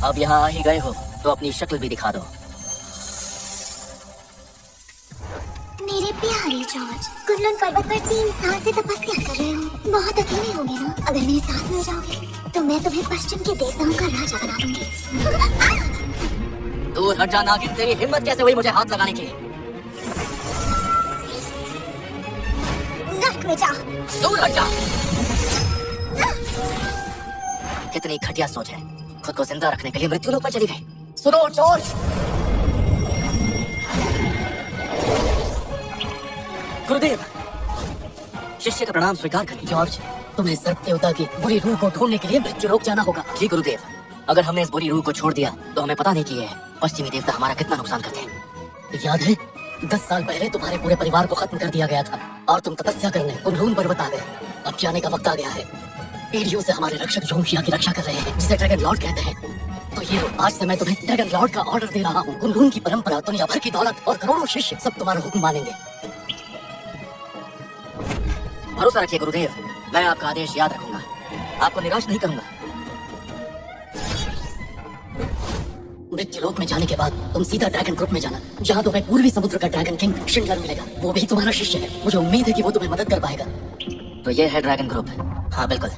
अब यहाँ आ ही गए हो तो अपनी शक्ल भी दिखा दो। मेरे प्यारे जॉर्ज, कुनलुन पर्वत पर 3 साल से तपस्या कर रहे हो। बहुत अकेले होगे ना? अगर मेरे साथ मिल जाओगे तो मैं तुम्हें पश्चिम के देवताओं का राजा बना दूंगी। दूर हट जा नागिन, तेरी हिम्मत कैसे हुई मुझे हाथ लगाने की? नर्क में जा। दूर हट जा। कितनी घटिया सोच है, खुद को जिंदा रखने के लिए मृत्यु लोक में चली गई। सुनो जॉर्ज, गुरुदेव, शिष्य का प्रणाम स्वीकार करें। जॉर्ज, तुम्हें सर्प देवता की बुरी रूह को ढूंढने के लिए मृत्यु लोक जाना होगा। जी गुरुदेव, अगर हमने इस बुरी रूह को छोड़ दिया तो हमें पता नहीं कि ये पश्चिमी देवता हमारा कितना नुकसान करते हैं। याद है 10 साल पहले तुम्हारे पूरे परिवार को खत्म कर दिया गया था और तुम तपस्या करने कुनलुन पर्वत आ गए। अब जाने का वक्त आ गया है। पीढ़ियों से हमारे रक्षक जोंगशिया की रक्षा कर रहे हैं, जिसे ड्रैगन लॉर्ड कहते हैं। तो ये लो, आज से मैं तुम्हें ड्रैगन लॉर्ड का ऑर्डर दे रहा हूँ। कुनलुन की परंपरा, दुनिया भर की दौलत और करोड़ों शिष्य सब तुम्हारा हुक्म मानेंगे। भरोसा रखिए गुरुदेव, मैं आपका आदेश याद रखूंगा, आपको निराश नहीं करूंगा। मृत्युलोक में जाने के बाद तुम सीधा ड्रैगन ग्रुप में जाना, जहाँ तुम्हें पूर्वी समुद्र का ड्रैगन किंग शिंडलर मिलेगा। वो भी तुम्हारा शिष्य है। मुझे उम्मीद है कि वो तुम्हें मदद कर पाएगा। तो ये है ड्रैगन ग्रुप? हाँ बिल्कुल,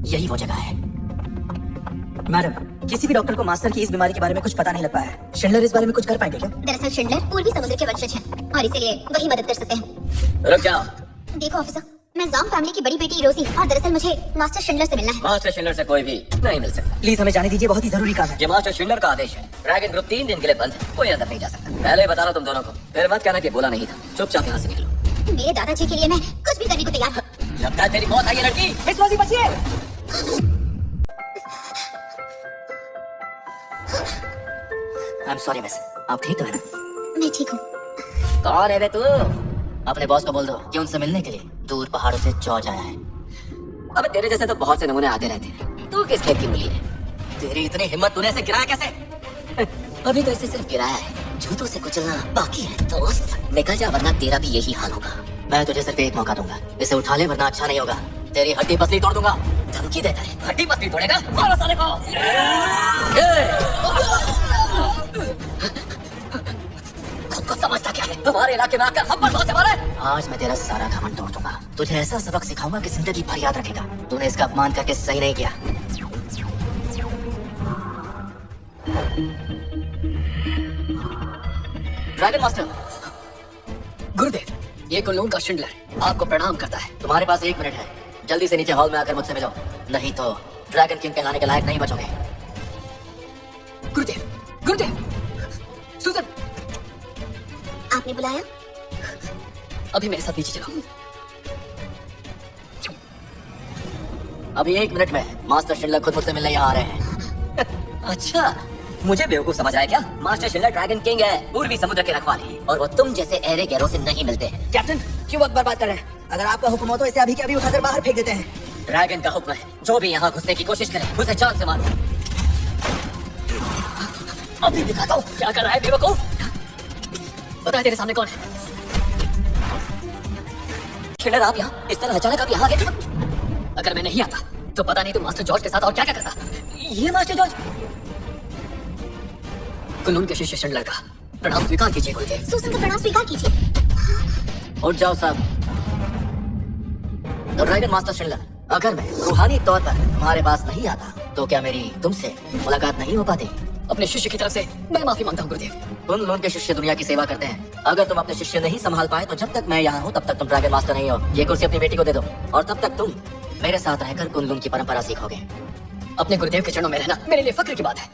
यही वो जगह है। मैडम, किसी भी डॉक्टर को मास्टर की इस बीमारी के बारे में कुछ पता नहीं लग पाया है। शिंडलर इस बारे में कुछ कर पाएंगे क्या? दरअसल शिंडलर पूर्वी समुद्र के वंशज हैं और इसीलिए वही मदद कर सकते हैं। रुक जाओ। देखो ऑफिसर, मैं ज़ॉन्ग फैमिली की बड़ी बेटी रोजी, और दरअसल मुझे मास्टर शिंडलर से मिलना है। मास्टर शिंडलर से कोई भी नहीं मिल सकता। प्लीज हमें जाने दीजिए, बहुत ही जरूरी काम है। ये मास्टर शिंडलर का आदेश है। ड्रैगन ग्रुप 3 दिन के लिए बंद है, कोई अंदर नहीं जा सकता। पहले बता रहा तुम दोनों को, फिर मत कहना कि बोला नहीं था। चुपचाप यहाँ से निकलो। मेरे दादाजी के लिए मैं कुछ भी करने को तैयार हूँ। लगता है तेरी मौत आई है लड़की। मिस रोजी बचिए। आई एम सॉरी मिस, आप ठीक तो है ना? मैं ठीक हूँ। कौन है बे तू? अपने बॉस को बोल दो कि उनसे मिलने के लिए दूर पहाड़ों से जॉर्ज आया है। अबे तेरे जैसे तो बहुत से नमूने आते रहते हैं, तू किस खेत की मूली है? तेरी इतनी हिम्मत, तूने ऐसे गिराया कैसे? अभी तो इसे सिर्फ गिराया है, जूतों से कुचलना बाकी है दोस्त। निकल जा वरना तेरा भी यही हाल होगा। मैं तुझे सिर्फ एक मौका दूंगा, इसे उठा ले वरना अच्छा नहीं होगा। तेरी हड्डी पसली तोड़ दूंगा। धमकी देता है, हड्डी पसली तोड़ेगा? मारो साले को। खुद को समझता क्या है? हमारे इलाके में आकर हम पर से मारे। आज मैं तेरा सारा घमंड तोड़ दूंगा। तुझे ऐसा सबक सिखाऊंगा कि जिंदगी भर याद रखेगा। तूने इसका अपमान करके सही नहीं किया। Dragon master. गुरुदेव, ये कुनलुन का शिंडलर आपको प्रणाम करता है। तुम्हारे पास 1 मिनट है, जल्दी से नीचे हॉल में आकर मुझसे मिलो, नहीं तो ड्रैगन किंग कहलाने के लायक नहीं बचोगे। गुरुदेव, गुरुदेव, सुजन, आपने बुलाया? अभी मेरे साथ नीचे चलो। अभी 1 मिनट में मास्टर शिंडलर खुद मुझसे मिलने यहाँ आ रहे हैं। अच्छा, मुझे बेवकूफ समझ आया क्या? मास्टर शिंडलर ड्रैगन किंग है, पूर्वी समुद्र के रखवाले, और वो तुम जैसे एरे गैरों से नहीं मिलते हैं। कैप्टन, क्यों वक्त बर्बाद कर रहे हैं? अगर आपका हुक्म हो तो इसे अभी के अभी उठाकर बाहर फेंक देते हैं। ड्रैगन का हुक्म है, जो भी यहाँ घुसने की कोशिश करे उसे जान से मारो। अभी दिखाता हूँ क्या कर रहा है बेवकूफ। बता तेरे सामने कौन है? शिंडलर, आप यहाँ इस तरह अचानक आप यहाँ आ गए? अगर मैं नहीं आता तो पता नहीं तुम मास्टर जॉर्ज के साथ और क्या क्या करता। ये मास्टर जॉर्ज कुनलुन के शिष्य शिंडलर का प्रणाम स्वीकार कीजिए गुरुदेव। सुसन का प्रणाम स्वीकार कीजिए। उठ जाओ सब। तो ड्रैगन मास्टर शिंडलर, अगर मैं रूहानी तौर पर तुम्हारे पास नहीं आता तो क्या मेरी तुमसे मुलाकात नहीं हो पाती? अपने शिष्य की तरफ से मैं माफी मांगता हूँ गुरुदेव। कुनलुन के शिष्य दुनिया की सेवा करते हैं। अगर तुम अपने शिष्य नहीं संभाल पाए तो जब तक मैं यहाँ हूँ तब तक तुम ड्रैगन मास्टर नहीं हो। ये कुर्सी अपनी बेटी को दे दो और तब तक तुम मेरे साथ रहकर कुनलुन की परंपरा सीखोगे। अपने गुरुदेव के चरणों में रहना मेरे लिए फक्र की बात है।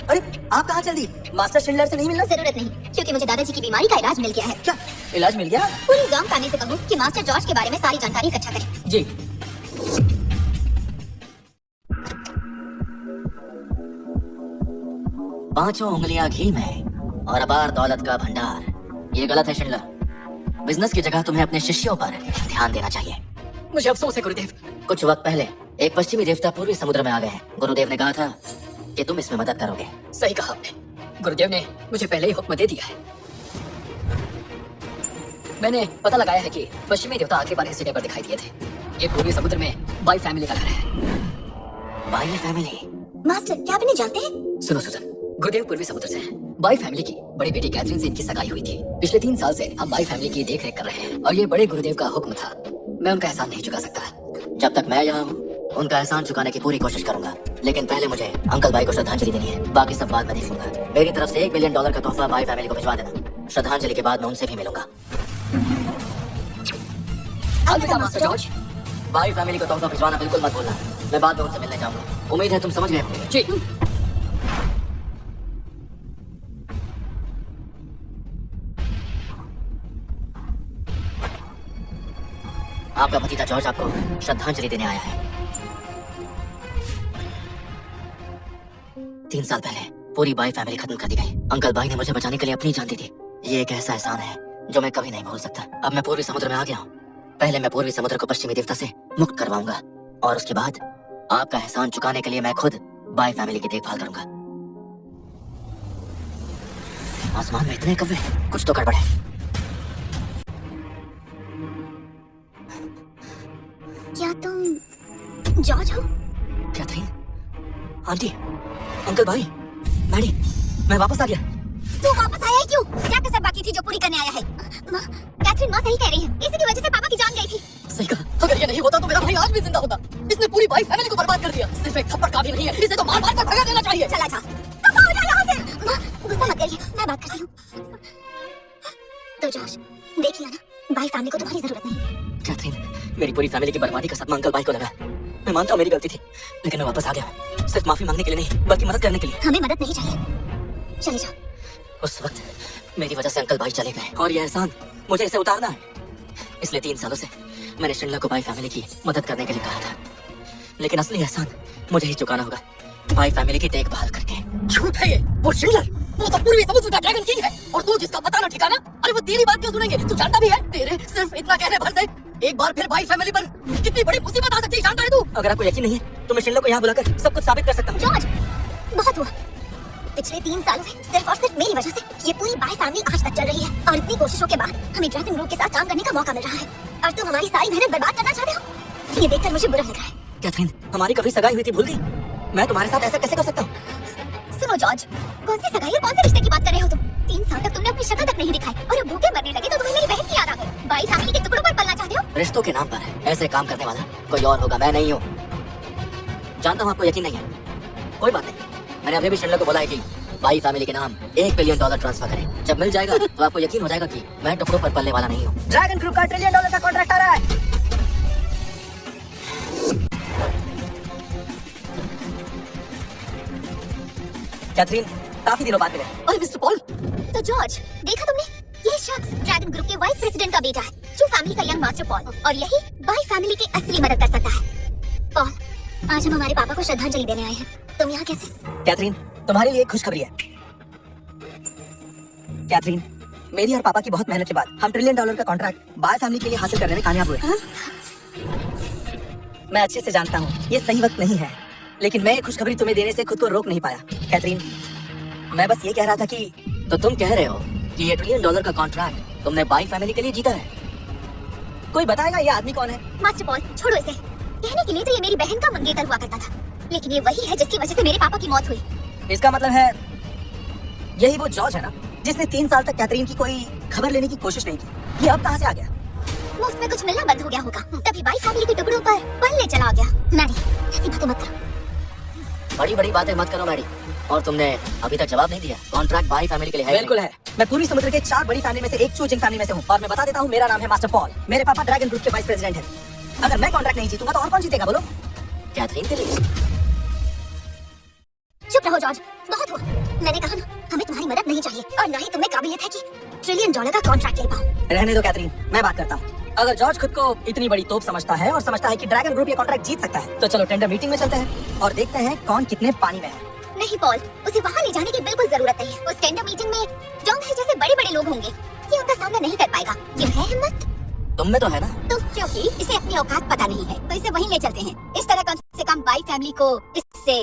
अरे आप कहाँ चल दी? मास्टर शिंडलर से नहीं मिलना? जरूरत नहीं, क्योंकि मुझे दादाजी की बीमारी का इलाज मिल गया है। क्या इलाज मिल गया? पूरी ज़ॉन्ग फैमिली से कहूँ कि मास्टर जॉर्ज के बारे में सारी जानकारी इकट्ठा करें। जी। पांचों उंगलियां घी में और अपार दौलत का भंडार, ये गलत है शिंडलर। बिजनेस की जगह तुम्हें अपने शिष्यों पर ध्यान देना चाहिए। मुझे अफसोस है गुरुदेव। कुछ वक्त पहले एक पश्चिमी देवता पूर्वी समुद्र में आ गए। गुरुदेव ने कहा था कि तुम इसमें मदद करोगे। सही कहा आपने। गुरुदेव ने मुझे पहले ही हुक्म दे दिया है। मैंने पता लगाया है कि पश्चिमी देवता आखिरी बार इस जगह पर दिखाई दिए थे। ये पूर्वी समुद्र में बाई फैमिली का घर है। By family? मास्टर क्या आप इन्हें जानते हैं? सुनो सुजन, गुरुदेव पूर्वी समुद्र से हैं। बाई फैमिली की बड़ी बेटी कैथरीन से इनकी सगाई हुई थी। पिछले 3 साल से हम बाई फैमिली की देख रेख कर रहे हैं और ये बड़े गुरुदेव का हुक्म था। मैं उनका एहसान नहीं चुका सकता। जब तक मैं यहाँ हूँ उनका एहसान चुकाने की पूरी कोशिश करूंगा, लेकिन पहले मुझे अंकल भाई को श्रद्धांजलि देनी है। बाकी सब बाद में देख लूंगा। मेरी तरफ से $1 बिलियन का तोहफा बाई फैमिली को भिजवा देना। श्रद्धांजलि के बाद मैं उनसे भी मिलूंगा। अलविदा मास्टर जॉर्ज। बाई फैमिली को तोहफा भिजवाना बिल्कुल मत भूलना। मैं बाद में उनसे मिलने जाऊंगा। उम्मीद है तुम समझ गए होंगे। जी। आपका भतीजा जॉर्ज आपको श्रद्धांजलि देने आया है। 3 साल पहले पूरी बाई फैमिली खत्म कर दी गई। अंकल भाई ने मुझे बचाने के लिए अपनी जान दी थी। ये एक ऐसा एहसान है जो मैं कभी नहीं भूल सकता। अब मैं पूर्वी समुद्र में आ गया हूँ। पहले मैं पूर्वी समुद्र को पश्चिमी देवता से मुक्त करवाऊंगा और उसके बाद आपका एहसान चुकाने के लिए मैं खुद बाई फैमिली की देखभाल करूंगा। आसमान में इतने कौवे, कुछ तो गड़बड़ है। क्या तुम जॉर्ज हो? कैथरीन, आंटी, अंकल भाई, मैडी, मैं वापस आ गया। तू वापस आया है क्यों? क्या कसर बाकी थी जो पूरी करने आया है? कैथरीन माँ सही कह रही है। इसी की वजह से पापा की जान गई थी। सही कहा। अगर ये नहीं होता तो मेरा भाई आज भी जिंदा होता। इसने पूरी बाई फैमिली को बर्बाद कर दिया। सिर्फ एक थप्पड़ काफी नहीं है, इसे तो मार मार कर भगा देना चाहिए। चला जा, दफा हो जा यहाँ से। माँ गुस्सा मत करिए, मैं बात करती हूँ। तो जॉर्ज देख लिया ना, बाई फैमिली को तुम्हारी जरूरत नहीं। कैथरीन, मेरी पूरी फैमिली की बर्बादी का सदमा अंकल भाई को लगा। मैं मानता हूँ मेरी गलती थी, लेकिन मैं वापस आ गया। सिर्फ माफी मांगने के लिए नहीं, बल्कि मदद करने के लिए। हमें मदद नहीं चाहिए, चले जाओ। उस वक्त मेरी वजह से अंकल भाई चले गए और ये एहसान मुझे इसे उतारना है। इसलिए 3 सालों से मैंने शिनला को बाई फैमिली की मदद करने के लिए कहा था, लेकिन असली एहसान मुझे ही चुकाना होगा, बाई फैमिली की देखभाल करके। झूठ है ये। वो शिनलर, वो तो पूर्वी समुद्र का ड्रैगन किंग है और तू जिसका पता ना ठिकाना। अरे वो तेरी बात क्यों सुनेंगे? तू जानता भी है तेरे सिर्फ इतना कहने भर से एक बार फिर बाई फैमिली पर कितनी बड़ी मुसीबत आ सकती है, जानता है तू? अगर आपको यकीन नहीं है तो मैं शिनला को यहाँ बुलाकर सब कुछ साबित कर सकता हूँ। जॉर्ज बहुत हुआ। पिछले 3 सालों से सिर्फ और सिर्फ मेरी वजह से ये पूरी बाई फैमिली आज तक चल रही है और इतनी कोशिशों के बाद हमें ड्रैगन ग्रुप के साथ काम करने का मौका मिल रहा है और तुम हमारी सारी मेहनत बर्बाद करना चाहते हो। ये देखकर मुझे बुरा लग रहा है। कैथरीन, हमारी कभी सगाई हुई थी, भूल गई? मैं तुम्हारे साथ ऐसा कैसे कर सकता हूँ? सुनो जॉर्ज, कौन सी सगाई और कौन से रिश्ते की बात कर रहे हो तुम? 3 साल तक तुमने अपनी शक्ल तक नहीं दिखाई और अब भूखे मरने लगे तो तुम्हें मेरी बहन की याद आ गई। बाई फैमिली के टुकड़ों पर पलना चाहते हो? रिश्तों के नाम पर ऐसे काम करने वाला कोई और होगा, मैं नहीं हूँ। जानता हूँ आपको यकीन नहीं है, कोई बात नहीं। मैंने अभी भी शिनला को बोला है कि बाई फैमिली के नाम $1 बिलियन ट्रांसफर करें। जब मिल जाएगा तो आपको यकीन हो जाएगा कि मैं टुकड़ों पर पलने वाला नहीं हूँ। ड्रैगन ग्रुप का $1 ट्रिलियन का कॉन्ट्रैक्ट आ रहा है। कैथरीन, काफी दिनों बाद मिले। अरे मिस्टर पॉल। तो जॉर्ज देखा तुमने, ये शख्स ड्रैगन ग्रुप के वाइस प्रेसिडेंट का बेटा है, जो फैमिली का यंग मास्टर पॉल, और यही बाई फैमिली की असली मदद कर सकता है। पॉल, आज हम हमारे पापा को श्रद्धांजलि देने आए हैं। तुम यहाँ कैसे? कैथरीन, तुम्हारे लिए एक खुशखबरी है। कैथरीन, मेरी और पापा की बहुत मेहनत के बाद हम $1 ट्रिलियन का कॉन्ट्रैक्ट बाय फैमिली के लिए हासिल करने में कामयाब हुए। मैं अच्छे से जानता हूँ ये सही वक्त नहीं है, लेकिन मैं ये खुशखबरी तुम्हें देने से खुद को रोक नहीं पाया। कैथरीन, मैं बस ये कह रहा था कि तो तुम कह रहे हो कि ये $1 ट्रिलियन का कॉन्ट्रैक्ट तुमने बाई फैमिली के लिए जीता है? कोई बताएगा ये आदमी कौन है? मास्टर पॉल छोड़ो इसे। कहने के लिए तो ये मेरी बहन का मंगेतर हुआ करता था, लेकिन ये वही है जिसकी वजह से मेरे पापा की मौत हुई। इसका मतलब है यही वो जॉर्ज है ना, जिसने 3 साल तक कैथरीन की कोई खबर लेने की कोशिश नहीं की। ये अब कहाँ से आ गया? मुफ्त में कुछ मिलना बंद हो गया होगा, तभी बाई फैमिली के टुकड़ों पर पलने चला गया। मैडी, ऐसी बातें मत करो। बड़ी बड़ी बातें मत करो मैडी। और तुमने अभी तक जवाब नहीं दिया। कॉन्ट्रैक्ट बाई फैमिली के लिए है? बिल्कुल है। मैं पूर्वी समुद्र के 4 बड़ी फैमिली में से एक चूजिंग फैमिली में से हूँ और मैं बता देता हूँ मेरा नाम है मास्टर पॉल। मेरे पापा ड्रैगन ग्रुप के वाइस प्रेसिडेंट हैं। अगर मैं कॉन्ट्रैक्ट नहीं जीतूंगा तो और कौन जीतेगा बोलो? कैथरीन के लिए। चुप रहो जॉर्ज, बहुत हुआ। मैंने कहा ना, हमें तुम्हारी मदद नहीं चाहिए और ना ही तुम्हें काबिलियत है कि $1 ट्रिलियन का कॉन्ट्रैक्ट ले पाओ। रहने दो कैथरीन, मैं बात करता हूँ। अगर जॉर्ज खुद को इतनी बड़ी तोप समझता है और समझता है कि ड्रैगन ग्रुप ये कॉन्ट्रैक्ट जीत सकता है, तो चलो टेंडर मीटिंग में चलते हैं और देखते हैं कौन कितने पानी में है। नहीं पॉल, उसे वहाँ ले जाने की बिल्कुल जरूरत नहीं है। उस टेंडर मीटिंग में जॉन है जैसे बड़े बड़े लोग होंगे, ये उनका सामना नहीं कर पाएगा। ये है हिम्मत तुम में तो है ना। तो क्योंकि इसे अपनी औकात पता नहीं है, तो इसे वहीं ले चलते हैं। इस तरह कम से कम बाई फैमिली को इससे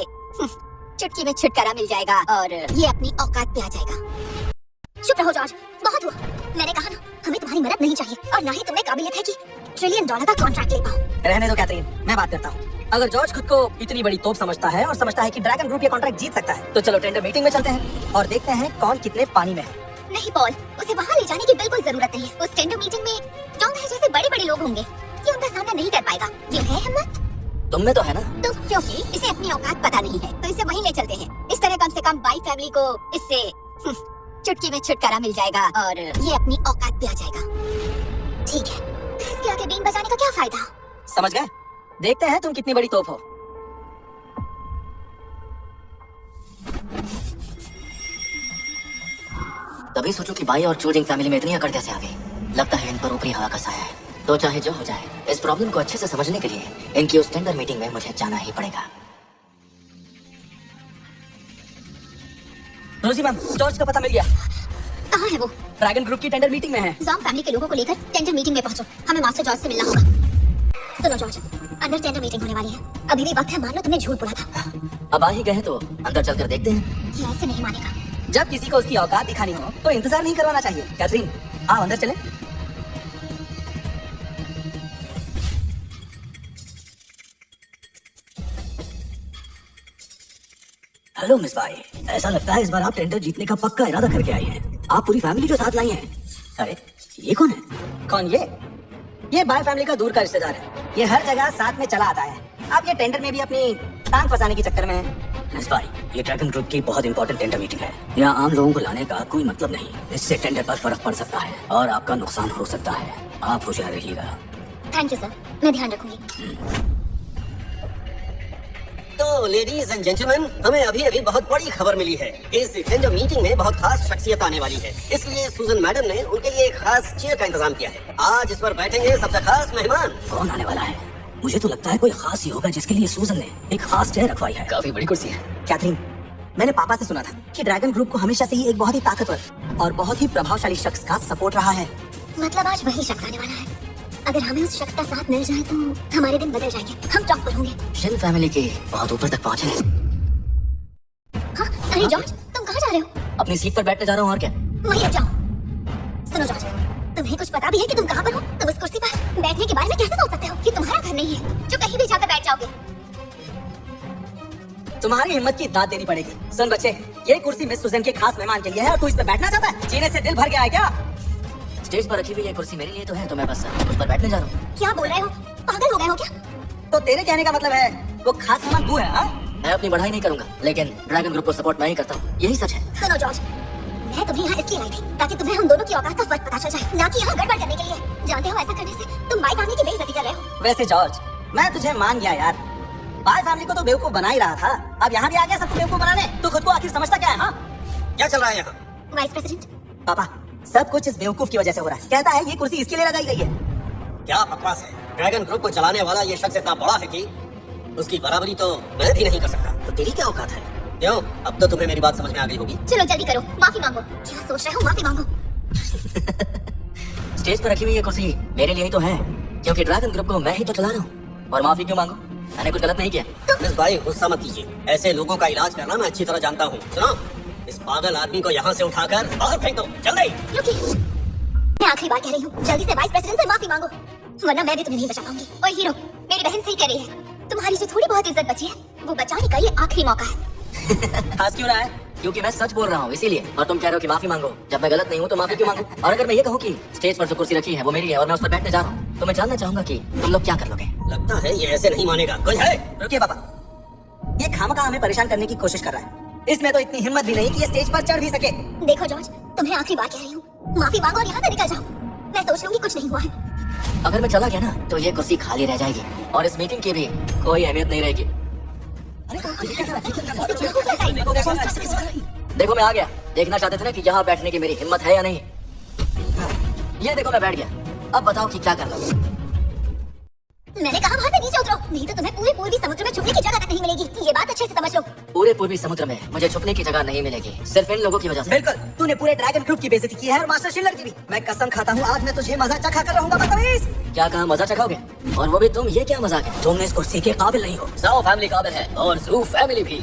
चुटकी में छुटकारा मिल जाएगा और ये अपनी औकात पे आ जाएगा। चुप रहो जॉर्ज, बहुत हुआ। मैंने कहा ना, हमें तुम्हारी मदद नहीं चाहिए और ना ही तुम्हें काबिलियत है कि $1 ट्रिलियन का कॉन्ट्रैक्ट ले पाओ। रहने दो कैथरीन, मैं बात करता हूँ। अगर जॉर्ज खुद को इतनी बड़ी तोप समझता है और समझता है कि ड्रैगन ग्रुप ये कॉन्ट्रैक्ट जीत सकता है, तो चलो टेंडर मीटिंग में चलते हैं और देखते हैं कौन कितने पानी में है। नहीं पॉल, उसे वहाँ ले जाने की बिल्कुल जरूरत नहीं है। उस टेंडर मीटिंग में जॉन है जैसे बड़े बड़े लोग होंगे, ये उनका सामना नहीं कर पाएगा। ये है हिम्मत तुम में तो है ना। तो क्योंकि इसे अपनी औकात पता नहीं है, तो इसे वहीं ले चलते हैं। इस तरह कम से कम बाई फैमिली को इससे चुटकी में छुटकारा मिल जाएगा और ये अपनी औकात पे आ जाएगा। ठीक है, इसके आगे बीन बजाने का क्या फायदा? समझ गए? देखते हैं तुम कितनी बड़ी तोप हो। तभी सोचो कि बाई और चूजिंग फैमिली में इतनी अकड़ कैसे आ गई। लगता है इन पर ऊपरी हवा का साया है। तो चाहे जो हो जाए, इस प्रॉब्लम को अच्छे से समझने के लिए इनकी उस टेंडर मीटिंग में मुझे जाना ही पड़ेगा। रोजी मैम, जॉर्ज का पता मिल गया। कहाँ है वो? ड्रैगन ग्रुप की टेंडर मीटिंग में है। जॉन फैमिली के लोगों को लेकर टेंडर मीटिंग में पहुंचो। हमें मास्टर जॉर्ज से मिलना होगा। सुनो जॉर्ज, अंदर टेंडर मीटिंग होने वाली है। अभी भी वक्त है, मान लो तुमने झूठ बोला था। अब आ ही गए तो अंदर चलकर देखते हैं। ये ऐसे नहीं मानेगा। जब किसी को उसकी औकात दिखानी हो तो इंतजार नहीं करवाना चाहिए। कैथरीन, आओ अंदर चले। हेलो मिस बाई, ऐसा लगता है इस बार आप टेंडर जीतने का पक्का इरादा करके आई हैं। आप पूरी फैमिली जो साथ लाई हैं। अरे ये कौन है? कौन ये बाई फैमिली का दूर का रिश्तेदार है। ये हर जगह साथ में चला आता है। अब ये टेंडर में भी अपनी टांग फंसाने के चक्कर में है। मिस बाई, ये ड्रैगन ग्रुप की बहुत इंपॉर्टेंट टेंडर मीटिंग है। यहाँ आम लोगों को लाने का कोई मतलब नहीं। इससे टेंडर पर फर्क पड़ सकता है और आपका नुकसान हो सकता है। आप होशियार रहिएगा। थैंक यू सर, मैं ध्यान रखूंगी। तो लेडीज एंड जेंटलमैन, हमें अभी अभी बहुत बड़ी खबर मिली है। इस टेंडर मीटिंग में बहुत खास शख्सियत आने वाली है, इसलिए सुजन मैडम ने उनके लिए एक खास चेयर का इंतजाम किया है। आज इस पर बैठेंगे सबसे खास मेहमान। कौन आने वाला है? मुझे तो लगता है कोई खास ही होगा जिसके लिए सूजन ने एक खास चेयर रखवाई है। काफी बड़ी कुर्सी है। कैथरीन, मैंने पापा से सुना था कि ड्रैगन ग्रुप को हमेशा से ही एक बहुत ही ताकतवर और बहुत ही प्रभावशाली शख्स का सपोर्ट रहा है। मतलब आज वही शख्स आने वाला है। अगर हमें उस शख्स का साथ मिल जाए तो हमारे दिन बदल जाएंगे। हम टॉप पर होंगे। शिन फैमिली के बहुत ऊपर तक पहुंचे हैं। हाँ, अरे जॉर्ज, तुम कहाँ जा रहे हो? अपनी सीट पर बैठने जा रहा हूँ और क्या। वहीं रुक जाओ। सुनो जॉर्ज, तुम्हें कुछ पता भी है कि तुम कहाँ पर हो? तुम उस कुर्सी पर बैठने के बारे में कैसे सोच सकते हो? ये तुम्हारा घर नहीं है जो कहीं भी जाकर बैठ जाओगे। तुम्हारी हिम्मत की दाद देनी पड़ेगी। सुन बच्चे, ये कुर्सी मिस सुजन के खास मेहमान के लिए है और तू इस पर बैठना चाहता है? जीने से दिल भर गया है क्या? स्टेज पर रखी हुई ये कुर्सी मेरे लिए तो है, तो मैं बस उस पर बैठने जा रहा हूँ। क्या बोल रहे हो? पागल हो गए हो क्या? तो तेरे कहने का मतलब है वो खास मेहमान तू है? हाँ? मैं अपनी बढ़ाई नहीं करूंगा, लेकिन ड्रैगन ग्रुप को सपोर्ट मैं ही करता हूँ। यही सच है। सुनो जॉर्ज, मैं तुम्हें यहाँ इसलिए लाई थी ताकि तुम्हें हम दोनों की औकात का फर्क पता चल जाए, ना कि यहाँ गड़बड़ करने के लिए। जानते हो ऐसा करने से तुम बाई फैमिली की बेइज्जती कर रहे हो। वैसे जॉर्ज, मैं तुझे मान गया यार। बाई फैमिली को तो बेवकूफ बना ही रहा था, अब यहाँ भी आ गया सबको बेवकूफ बनाने। तू खुद को आखिर समझता क्या है? हाँ, क्या चल रहा है यहाँ? वाइस प्रेसिडेंट, पापा, सब कुछ इस बेवकूफ की वजह से हो रहा है। कहता है ये कुर्सी इसके लिए लगाई गई है। क्या बकवास है। ड्रैगन ग्रुप को चलाने वाला ये शख्स इतना बड़ा है कि उसकी बराबरी तो मैं भी नहीं कर सकता। तो तेरी क्या औकात है? क्यों, अब तो तुम्हें मेरी बात समझ में आ गई होगी। चलो जल्दी करो, माफी मांगो। क्या सोच रहे हो? माफी मांगो। स्टेज पर रखी हुई ये कुर्सी मेरे लिए ही तो है, क्योंकि ड्रैगन ग्रुप को मैं ही तो चला रहा हूँ। और माफी क्यों मांगू? मैंने कुछ गलत नहीं किया। मिस भाई, गुस्सा मत कीजिए। ऐसे लोगों का इलाज करना मैं अच्छी तरह जानता हूँ। सुनो, इस पागल आदमी को यहाँ से उठाकर बाहर फेंक दो, जल्दी। रुकिए, मैं आखिरी बार कह रही हूँ, जल्दी से वाइस प्रेसिडेंट से माफी मांगो, वरना मैं भी तुम्हें नहीं बचा पाऊंगी। ओए हीरो, मेरी बहन सही कह रही है। तुम्हारी जो थोड़ी बहुत इज्जत बची है वो बचाने का ये आखिरी मौका है। खास क्यों रहा है? क्योंकि मैं सच बोल रहा हूँ इसीलिए। और तुम कह रहे हो कि माफी मांगो। जब मैं गलत नहीं हूँ तो माफी क्यों मांगू? और अगर मैं ये कहूँ कि स्टेज पर जो कुर्सी रखी है वो मेरी है और मैं उस पर बैठने जा रहा हूँ, तो मैं जानना चाहूंगा कि तुम लोग क्या कर लोगे। लगता है ये ऐसे नहीं मानेगा। कोई है? रुकिए पापा, ये खामखा हमें परेशान करने की कोशिश कर रहा है। इसमें तो इतनी हिम्मत भी नहीं कि ये स्टेज पर चढ़ भी सके। देखो जॉर्ज, तुम्हें आखिरी बार कह रही हूँ, माफी मांगो और यहाँ से निकल जाओ। मैं सोच लूंगी कुछ नहीं हुआ है। अगर मैं चला गया ना तो ये कुर्सी खाली रह जाएगी और इस मीटिंग की भी कोई अहमियत नहीं रहेगी। देखो मैं आ गया। देखना चाहते थे ना कि यहाँ बैठने की मेरी हिम्मत है या नहीं। ये देखो मैं बैठ गया। अब बताओ कि क्या करना है। मैंने कहा वहाँ से नीचे उतरो, नहीं तो तुम्हें पूरे पूर्वी समुद्र में छुपने की जगह तक नहीं मिलेगी। ये बात अच्छे से समझ लो। पूरे पूर्वी समुद्र में मुझे छुपने की जगह नहीं मिलेगी, सिर्फ इन लोगों की वजह से। बिल्कुल, तूने पूरे ड्रैगन ग्रुप की बेइज्जती की है और मास्टर शिलर की भी। मैं कसम खाता हूँ आज मैं तुझे मजा चखा कर रहूंगा। बदतमीज! क्या कहा मजा चखाओगे? और वो भी तुम? ये क्या मजाक है? तुम इस कुर्सी के काबिल नहीं हो। साओ फैमिली काबिल है और जू फैमिली भी।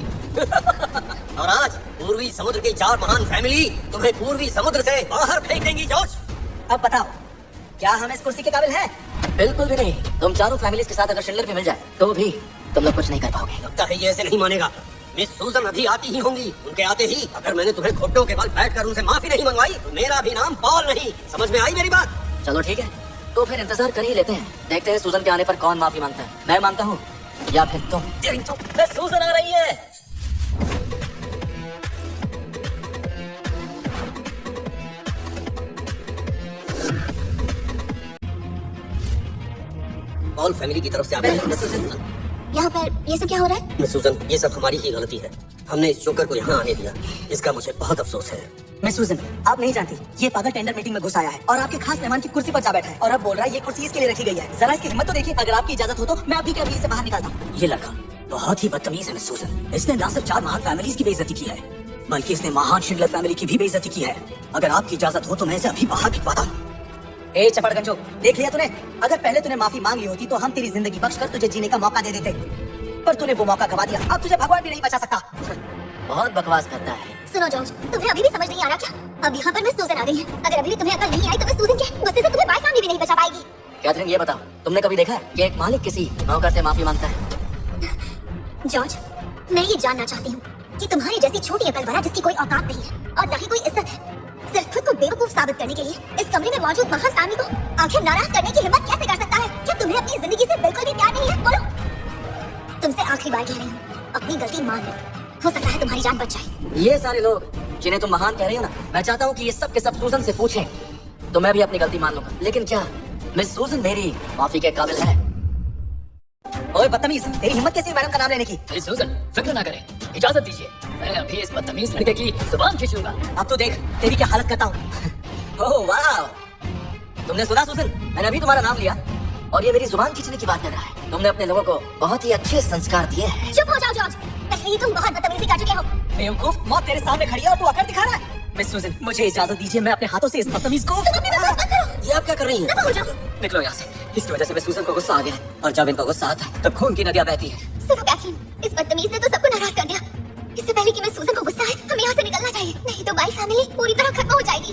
और आज पूर्वी समुद्र की 4 महान फैमिली तुम्हें पूर्वी समुद्र से बाहर फेंक देंगी। जॉर्ज, अब बताओ, क्या हम इस कुर्सी के काबिल हैं? बिल्कुल भी नहीं। तुम चारों फैमिलीज के साथ अगर शिल्लर भी मिल जाए तो भी तुम लोग कुछ नहीं कर पाओगे। लगता है ये ऐसे नहीं मानेगा। मिस सूजन अभी आती ही होंगी। उनके आते ही अगर मैंने तुम्हें घुटनों के बल बैठकर उनसे माफी नहीं मंगवाई तो मेरा भी नाम पॉल नहीं। समझ में आई मेरी बात? चलो ठीक है, तो फिर इंतजार कर ही लेते हैं। देखते हैं सूजन के आने पर कौन माफी मांगता है, मैं मांगता हूँ या फिर तुम। सूजन आ रही है। पॉल फैमिली की तरफ से आप यहाँ पर ये सब क्या हो रहा है? मिस सूजन, ये सब हमारी ही गलती है। हमने इस जोकर को यहाँ आने दिया, इसका मुझे बहुत अफसोस है। मिस सूजन, आप नहीं जानती, ये पागल टेंडर मीटिंग में घुस आया है और आपके खास मेहमान की कुर्सी पर जा बैठा है और अब बोल रहा है ये कुर्सी इसके लिए रखी गई है। जरा इसकी हिम्मत तो देखिए। अगर आपकी इजाजत हो तो मैं अभी के अभी इसे बाहर निकालता हूँ। ये लड़का बहुत ही बदतमीज है मिस सूजन। इसने ना सिर्फ 4 महान फैमिलीज की बेइज्जती की है, बल्कि इसने महान शिंडलर फैमिली की भी बेइज्जती की है। अगर आपकी इजाजत हो तो मैं इसे अभी बाहर भिजवाता हूँ। ए चपड़गंजो, देख लिया तूने? अगर पहले तूने माफी मांग ली होती तो हम तेरी जिंदगी बख्श कर तुझे जीने का मौका दे देते, पर तूने वो मौका गवा दिया। अब तुझे भगवान भी नहीं बचा सकता। बहुत बकवास करता है। सुनो जॉर्ज, तुम्हें अभी भी समझ नहीं आ रहा क्या? अब यहाँ पर मिस सूजन आ गई है। अगर अभी भी तुम्हें अकल नहीं आई तो मिस सूजन के गुस्से से तुम्हें बाय फैमिली भी नहीं बचा पाएगी। कैथरीन, ये बताओ, तुमने कभी देखा है कि एक मालिक किसी नौकर से माफी मांगता है? जॉर्ज, मैं ये जानना चाहती हूँ कि तुम्हारी जैसी छोटी अकल वाला जिसकी कोई औकात नहीं है और न ही कोई इज्जत है, सिर्फ खुद को बेवकूफ साबित करने के लिए इस कमरे में मौजूद महान फैमिली को आखिर नाराज करने की हिम्मत कैसे कर सकता है? क्या तुम्हें अपनी जिंदगी से बिल्कुल भी प्यार नहीं है? बोलो। तुमसे आखिरी बार कह रही हूँ, अपनी गलती मान लो। हो सकता है तुम्हारी जान बच जाए। ये सारे लोग जिन्हें तुम महान कह रही हो ना, मैं चाहता हूँ कि ये सब के सब सूजन से पूछें तो मैं भी अपनी गलती मान लूंगा। लेकिन क्या मिस सूजन मेरी माफी के काबिल है? ओए बदतमीज, तेरी हिम्मत कैसी है मैडम का नाम लेने की? मिस सूजन, फिक्र ना करें, इजाजत दीजिए, मैं अभी इस बदतमीज लड़के की जुबान खींच लूंगा। अब तो देख तेरी क्या हालत करता हूँ। ओह वाह, तुमने सुना सूजन, मैंने अभी तुम्हारा नाम लिया और ये मेरी जुबान खींचने की बात कर रहा है। तुमने अपने लोगों को बहुत ही अच्छे संस्कार दिए हैं। चुप हो जाओ जॉर्ज, पहले ही तुम बहुत बदतमीजी कर चुके हो। बेवकूफ, मौत तेरे सामने खड़ी है और तू अकड़ दिखा रहा है। मिस सूजन, मुझे इजाजत दीजिए, मैं अपने हाथों से इस बदतमीज को। तुम अपनी बकवास बंद करो। ये आप क्या कर रही हैं? दफा हो जाओ। निकलो यहाँ से। इसकी वजह से मिस सूजन को गुस्सा आ गया है और जब इनको गुस्सा आता है तब खून की नदियां बहती है। सुनो कैथरीन, इस बदतमीज ने तो सबको नाराज कर दिया। इससे पहले कि मिस सूजन को गुस्सा आए, हमें यहाँ से निकलना चाहिए, नहीं तो बाई फैमिली पूरी तरह खत्म हो जाएगी।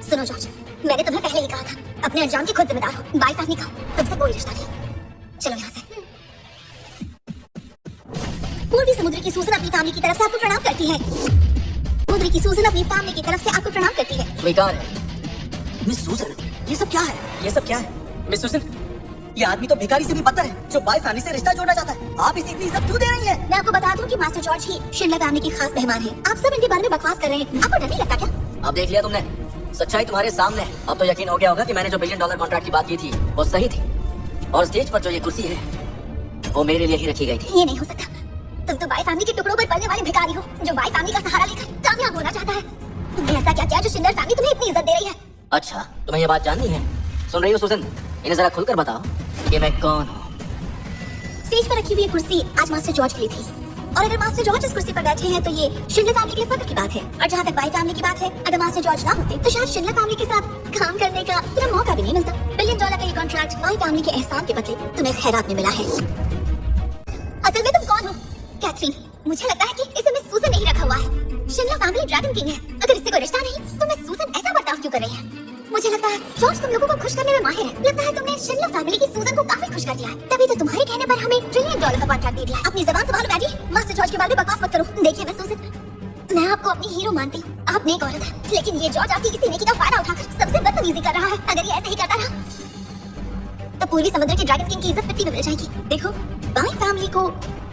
सुनो जॉर्ज, मैंने तुम्हें पहले ही कहा था, अपने अंजाम की खुद जिम्मेदार हो। बाई फैमिली का तुमसे कोई रिश्ता नहीं। चलो यहाँ से। पूर्वी समुद्र की सूजन अपनी फैमिली की तरफ से आपको प्रणाम करती है। समुद्र की सूजन अपनी फैमिली की तरफ से आपको प्रणाम करती है। स्वीकार है। मिस सूजन, ये सब क्या है? ये सब क्या है? मिस सूजन, ये आदमी तो भिखारी से भी बदतर है जो बाय फैमिली से रिश्ता जोड़ना चाहता है। आप इसे इतनी इज्जत क्यों दे रही हैं? मैं आपको बता दूं कि मास्टर जॉर्ज ही शिंडलर फैमिली की खास मेहमान हैं। आप सब इनके बारे में बकवास कर रहे हैं। आपको डर नहीं लगता क्या? अब देख लिया तुमने, सच्चाई तुम्हारे सामने है। अब तो यकीन हो गया होगा कि मैंने जो $1 बिलियन कॉन्ट्रैक्ट की बात की थी वो सही थी और स्टेज पर जो ये कुर्सी है वो मेरे लिए ही रखी गई थी। ये नहीं हो सकता। तुम तो बाई फैमिली के टुकड़ों पर पलने वाले भिखारी हो जो बाई फैमिली का सहारा लेकर कामयाब होना चाहता है। तुमने ऐसा क्या किया जो शिंडलर फैमिली तुम्हें इतनी इज्जत दे रही है? अच्छा, तुम्हें ये बात जाननी है? सुन रही हो सूजन, इन्हें जरा खुलकर बताओ कि मैं कौन हूँ। स्टेज पर रखी हुई ये कुर्सी आज मास्टर जॉर्ज के लिए थी और अगर मास्टर जॉर्ज इस कुर्सी पर बैठे हैं तो ये शिंडलर फैमिली के लिए फख्र की बात है। और जहाँ तक बाई फैमिली की बात है, अगर मास्टर जॉर्ज ना होते तो शायद शिंडलर फैमिली के साथ काम करने का तुम्हें मौका भी नहीं मिलता। $1 बिलियन का ये कॉन्ट्रैक्ट बाई फैमिली के एहसान के बदले तुम्हें खैरात में मिला है। असल में तुम कौन हो? कैथरीन, मुझे लगता है कि इसे मिस सूजन नहीं रखा हुआ है। शिंडलर फैमिली ड्रैगन किंग है। अगर इससे कोई रिश्ता नहीं तो मिस सूजन ऐसा बर्ताव क्यों कर रही है? मुझे लगता है जॉर्ज तुम लोगों को खुश करने में माहिर है। लगता है तुमने शिंडलर फैमिली की सूजन को काफी खुश कर दिया है। तभी तो तुम्हारे कहने पर हमें $1 ट्रिलियन का कॉन्ट्रैक्ट दे दिया। अपनी जबान संभालो बैठी। मास्टर जॉर्ज के बारे में बकवास मत करो। देखिए मिस सूजन, मैं आपको अपनी हीरो मानती हूँ, आप नेक औरत है, लेकिन ये जॉर्ज आपकी किसी नेकी का फायदा उठाकर सबसे बदतमीजी कर रहा है। अगर ये ऐसे ही करता रहा तो पूर्वी समुद्र के ड्रैगन किंग की इज्जत मिट्टी में मिल जाएगी। देखो, बाई फैमिली को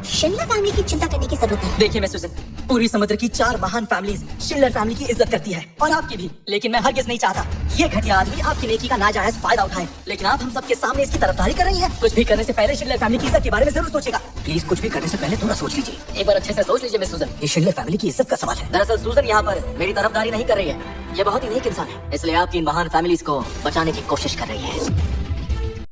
शिंडलर फैमिली की चिंता करने की जरूरत है। देखिए मिस सूजन, पूरी समुद्र की 4 महान फैमिलीज शिंडलर फैमिली की इज्जत करती है और आपकी भी, लेकिन मैं हरगिज नहीं चाहता ये घटिया आदमी आपकी नेकी का नाजायज फायदा उठाए। लेकिन आप हम सबके सामने इसकी तरफदारी कर रही हैं। कुछ भी करने से पहले शिंडलर फैमिली की इज्जत के बारे में जरूर सोचेगा। प्लीज कुछ भी करने से पहले थोड़ा सोच लीजिए। एक बार अच्छे से सोच लीजिए मिस सूजन, ये शिंडलर फैमिली की इज्जत का सवाल है। दरअसल सूजन यहाँ पर मेरी तरफदारी नहीं कर रही है। ये बहुत ही नेक इंसान है, इसलिए आपकी इन महान फैमिलीज को बचाने की कोशिश कर रही है।